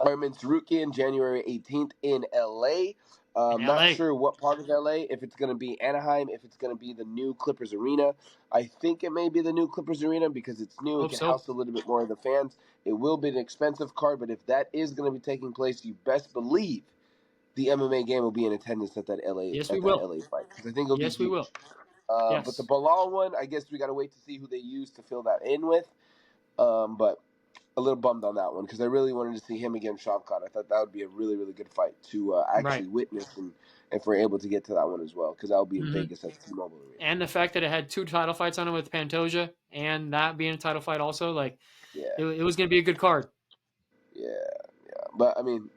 Speaker 1: Armin Sarukian, January 18th in LA.
Speaker 2: In
Speaker 1: Not
Speaker 2: L.A.
Speaker 1: sure what part of LA, if it's going to be Anaheim, if it's going to be the new Clippers Arena. I think it may be the new Clippers Arena because it's new and
Speaker 2: Hope
Speaker 1: can
Speaker 2: so.
Speaker 1: house a little bit more of the fans. It will be an expensive card, but if that is going to be taking place, you best believe the MMA game will be in attendance at that
Speaker 2: Yes, we will.
Speaker 1: LA fight because I think it'll be
Speaker 2: Yes, we will.
Speaker 1: huge. But the
Speaker 2: Yes.
Speaker 1: Bilal one, I guess we got to wait to see who they use to fill that in with. But a little bummed on that one because I really wanted to see him against Shavkat. I thought that would be a really, really good fight to
Speaker 2: Right.
Speaker 1: actually witness and if we're able to get to that one as well because that will be in
Speaker 2: Hmm.
Speaker 1: Vegas at the T-Mobile Arena.
Speaker 2: And the fact that it had 2 title fights on it with Pantoja and that being a title fight also, like
Speaker 1: Yeah,
Speaker 2: it was going to be a good card.
Speaker 1: yeah. But I mean,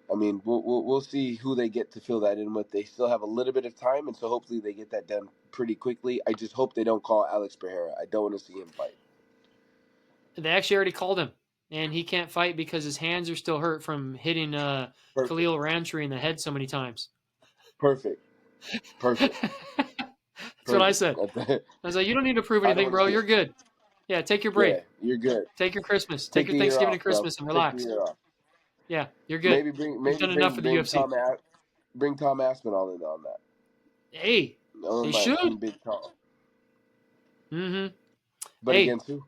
Speaker 1: we'll see who they get to fill that in with. They still have a little bit of time, and so hopefully they get that done pretty quickly. I just hope they don't call Alex Pereira. I don't want to see him fight.
Speaker 2: They actually already called him, and he can't fight because his hands are still hurt from hitting
Speaker 1: Perfect,
Speaker 2: Khalil Roundtree in the head so many times.
Speaker 1: perfect, perfect,
Speaker 2: That's what I
Speaker 1: perfect.
Speaker 2: said. I was like, you don't need to prove
Speaker 1: I don't
Speaker 2: anything,
Speaker 1: want to
Speaker 2: bro.
Speaker 1: see
Speaker 2: You're
Speaker 1: it.
Speaker 2: good. Yeah, take your
Speaker 1: Yeah,
Speaker 2: break.
Speaker 1: you're good.
Speaker 2: Take your Christmas. Take
Speaker 1: Take
Speaker 2: your
Speaker 1: the year
Speaker 2: Thanksgiving and
Speaker 1: off, bro.
Speaker 2: Christmas and
Speaker 1: Take the
Speaker 2: relax.
Speaker 1: year off.
Speaker 2: Yeah, you're good. You've done enough for the UFC.
Speaker 1: Bring Tom Aspinall in on that.
Speaker 2: Hey,
Speaker 1: I'll
Speaker 2: they
Speaker 1: invite
Speaker 2: should.
Speaker 1: King Big Tom.
Speaker 2: Mm-hmm.
Speaker 1: But
Speaker 2: Hey,
Speaker 1: against who?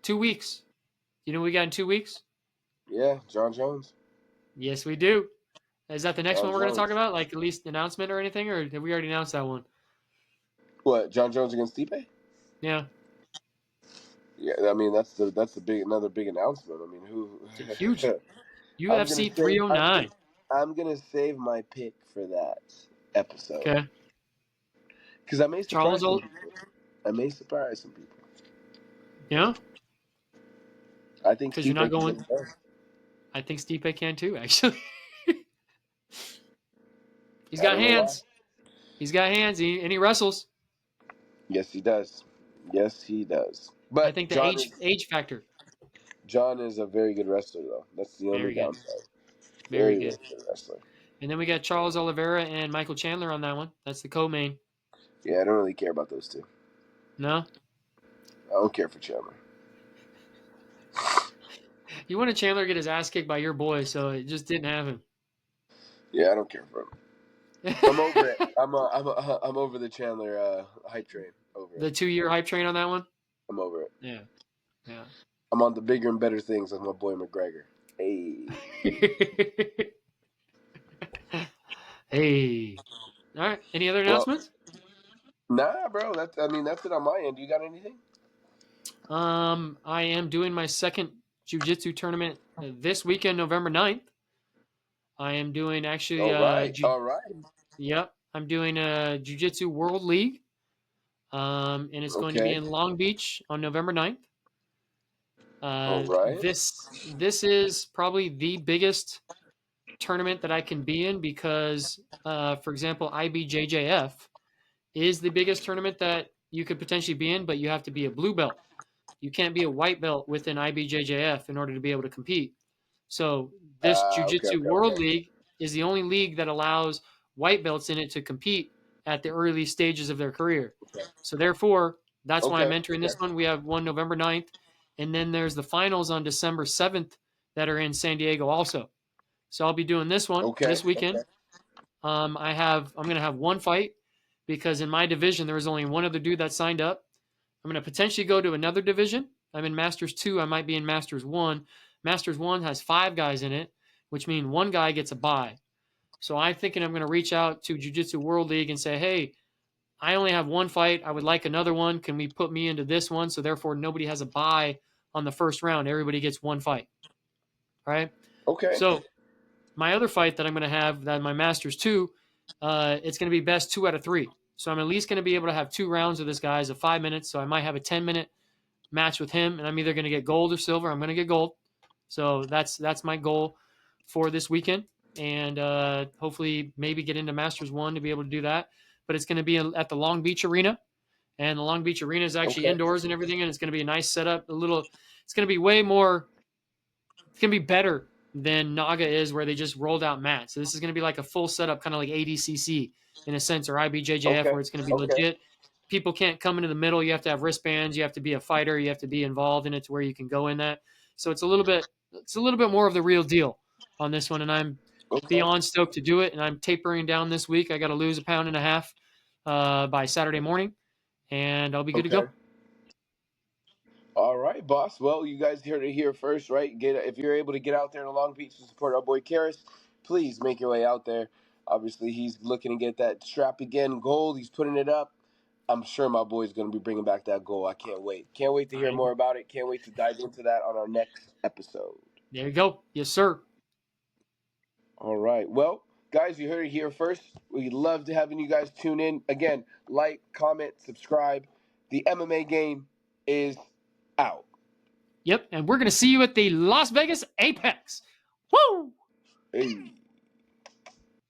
Speaker 2: 2 weeks. You know what we got in 2 weeks?
Speaker 1: Yeah, John Jones.
Speaker 2: Yes, we do. Is that the next
Speaker 1: John
Speaker 2: one we're going to talk
Speaker 1: Jones.
Speaker 2: about? Like at least announcement or anything, or have we already announced that one?
Speaker 1: What? John Jones against Stipe?
Speaker 2: Yeah,
Speaker 1: Yeah, I mean that's the big another big announcement. I mean, who?
Speaker 2: it's a huge
Speaker 1: I'm gonna
Speaker 2: UFC
Speaker 1: save.
Speaker 2: 309.
Speaker 1: I'm gonna save my pick for that episode
Speaker 2: Okay,
Speaker 1: because I may
Speaker 2: Charles.
Speaker 1: surprise some people. I may surprise some people.
Speaker 2: Yeah,
Speaker 1: I think
Speaker 2: because you're
Speaker 1: Stipe
Speaker 2: not
Speaker 1: can get
Speaker 2: going.
Speaker 1: it done.
Speaker 2: I think Stipe can too. Actually, he's
Speaker 1: I
Speaker 2: got
Speaker 1: don't know why.
Speaker 2: hands. He's got hands. And he wrestles.
Speaker 1: Yes, he does. Yes, he does.
Speaker 2: I
Speaker 1: But
Speaker 2: think the age factor.
Speaker 1: John is a very good wrestler, though. That's the only
Speaker 2: Very good.
Speaker 1: downside.
Speaker 2: Very
Speaker 1: Very,
Speaker 2: good.
Speaker 1: very good wrestler.
Speaker 2: And then we got Charles Oliveira and Michael Chandler on that one. That's the co-main.
Speaker 1: Yeah, I don't really care about those two.
Speaker 2: No,
Speaker 1: I don't care for Chandler.
Speaker 2: you wanted Chandler to get his ass kicked by your boy, so it just didn't happen.
Speaker 1: Yeah, I don't care for him. I'm over it. I'm over the Chandler hype train. Over
Speaker 2: The
Speaker 1: it.
Speaker 2: 2-year hype train on that one.
Speaker 1: I'm over it.
Speaker 2: Yeah, yeah.
Speaker 1: I'm on the bigger and better things with my boy McGregor. Hey.
Speaker 2: Hey. All right. Any other
Speaker 1: Well,
Speaker 2: announcements?
Speaker 1: nah, bro. That's it on my end. You got anything?
Speaker 2: I am doing my second jiu-jitsu tournament this weekend, November 9th. I am doing actually
Speaker 1: All right. All right.
Speaker 2: yep, I'm doing a Jiu-Jitsu World League. And it's going to be
Speaker 1: Okay.
Speaker 2: in Long Beach on November 9th.
Speaker 1: All right.
Speaker 2: This is probably the biggest tournament that I can be in because, for example, IBJJF is the biggest tournament that you could potentially be in, but you have to be a blue belt. You can't be a white belt within IBJJF in order to be able to compete. So this
Speaker 1: Okay,
Speaker 2: Jiu-Jitsu
Speaker 1: okay,
Speaker 2: World
Speaker 1: okay.
Speaker 2: League is the only league that allows white belts in it to compete at the early stages of their career. So therefore, that's why I'm
Speaker 1: Okay,
Speaker 2: entering
Speaker 1: okay,
Speaker 2: this one. We have one November 9th, and then there's the finals on December 7th that are in San Diego also. So I'll be doing this one
Speaker 1: okay,
Speaker 2: this weekend.
Speaker 1: okay.
Speaker 2: I'm going to have one fight because in my division there was only one other dude that signed up. I'm going to potentially go to another division. I'm in Masters 2. I might be in Masters 1. Masters 1 has 5 guys in it, which means one guy gets a bye. So I'm thinking I'm going to reach out to Jiu-Jitsu World League and say, hey, I only have one fight. I would like another one. Can we put me into this one? So therefore nobody has a bye on the first round. Everybody gets one fight. All right.
Speaker 1: Okay.
Speaker 2: So my other fight that I'm going to have, that my Masters 2, it's going to be best 2 out of 3. So I'm at least going to be able to have 2 rounds with this guy as a 5 minutes. So I might have a 10-minute match with him, and I'm either going to get gold or silver. I'm going to get gold. So that's my goal for this weekend, and hopefully maybe get into Masters 1 to be able to do that. But it's going to be at the Long Beach Arena, and the Long Beach Arena is actually
Speaker 1: Okay.
Speaker 2: indoors and everything, and it's going to be a nice setup. It's going to be way more. It's going to be better than Naga is, where they just rolled out mats. So this is going to be like a full setup, kind of like ADCC in a sense, or IBJJF,
Speaker 1: Okay.
Speaker 2: where it's going to be
Speaker 1: Okay.
Speaker 2: legit. People can't come into the middle. You have to have wristbands. You have to be a fighter. You have to be involved in it to where you can go in that. So it's a little bit more of the real deal on this one, and I'm
Speaker 1: Okay.
Speaker 2: beyond stoked to do it. And I'm tapering down this week. I got to lose 1.5 pounds by Saturday morning, and I'll be good to
Speaker 1: Okay.
Speaker 2: go.
Speaker 1: All right, boss. Well, you guys heard it here first, right? If you're able to get out there to Long Beach to support our boy Cariss, please make your way out there. Obviously, he's looking to get that strap again, gold. He's putting it up. I'm sure my boy's going to be bringing back that goal. I can't wait. Can't wait to hear more about it. Can't wait to dive into that on our next episode.
Speaker 2: There you go. Yes, sir.
Speaker 1: All right. Well, guys, you heard it here first. We love to having you guys tune in. Again, like, comment, subscribe. The MMA game is out.
Speaker 2: Yep. And we're going to see you at the Las Vegas Apex. Woo!
Speaker 1: Hey.